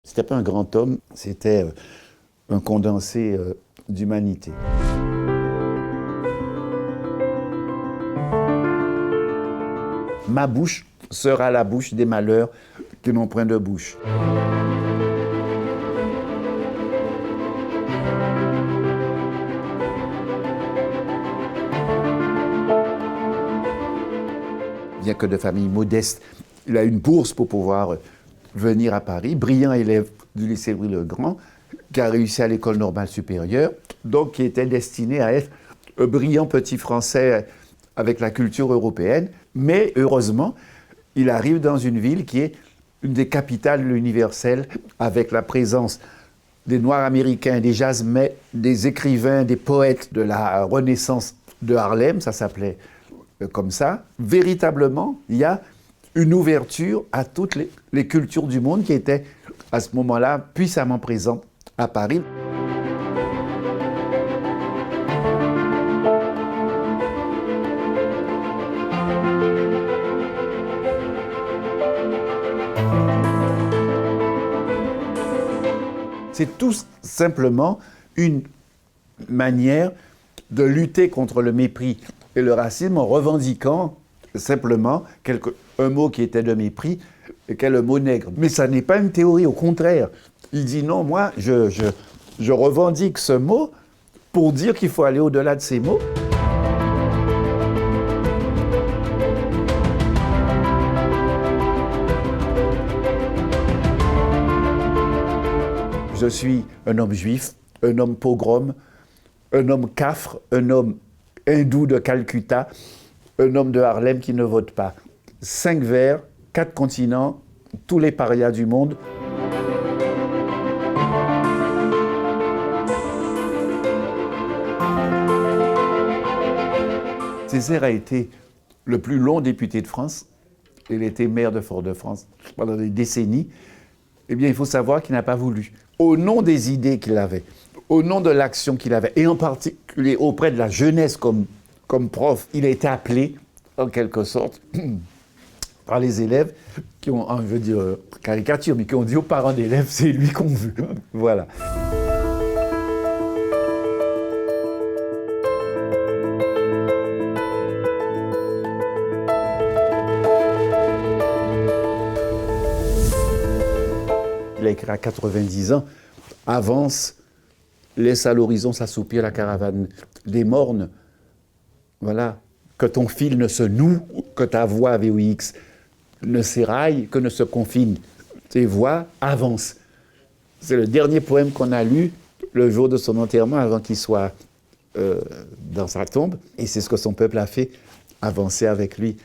C'était pas un grand homme, c'était un condensé d'humanité. Ma bouche sera la bouche des malheurs qui n'ont point de bouche. Bien que de famille modeste, il a une bourse pour pouvoir venir à Paris, brillant élève du lycée Louis-le-Grand, qui a réussi à l'école normale supérieure, donc qui était destiné à être un brillant petit Français avec la culture européenne. Mais heureusement, il arrive dans une ville qui est une des capitales universelles, avec la présence des Noirs américains, des jazzmen, des écrivains, des poètes de la Renaissance de Harlem, ça s'appelait comme ça. Véritablement, il y a une ouverture à toutes les cultures du monde qui étaient à ce moment-là puissamment présentes à Paris. C'est tout simplement une manière de lutter contre le mépris et le racisme en revendiquant simplement un mot qui était de mépris, qu'est le mot nègre. Mais ça n'est pas une théorie, au contraire. Il dit non, moi, je revendique ce mot pour dire qu'il faut aller au-delà de ces mots. Je suis un homme juif, un homme pogrom, un homme cafre, un homme hindou de Calcutta, un homme de Harlem qui ne vote pas. 5 vers, 4 continents, tous les parias du monde. Césaire a été le plus long député de France. Il était maire de Fort-de-France pendant des décennies. Eh bien, il faut savoir qu'il n'a pas voulu. Au nom des idées qu'il avait, au nom de l'action qu'il avait, et en particulier auprès de la jeunesse comme prof, il a été appelé, en quelque sorte, par les élèves qui ont, je veux dire, caricature, mais qui ont dit aux parents d'élèves, c'est lui qu'on veut. Voilà. Il a écrit à 90 ans, avance, laisse à l'horizon s'assoupir la caravane des mornes. Voilà, que ton fil ne se noue, que ta voix VOX ne s'éraille, que ne se confine. Tes voix avancent. C'est le dernier poème qu'on a lu le jour de son enterrement avant qu'il soit dans sa tombe. Et c'est ce que son peuple a fait, avancer avec lui.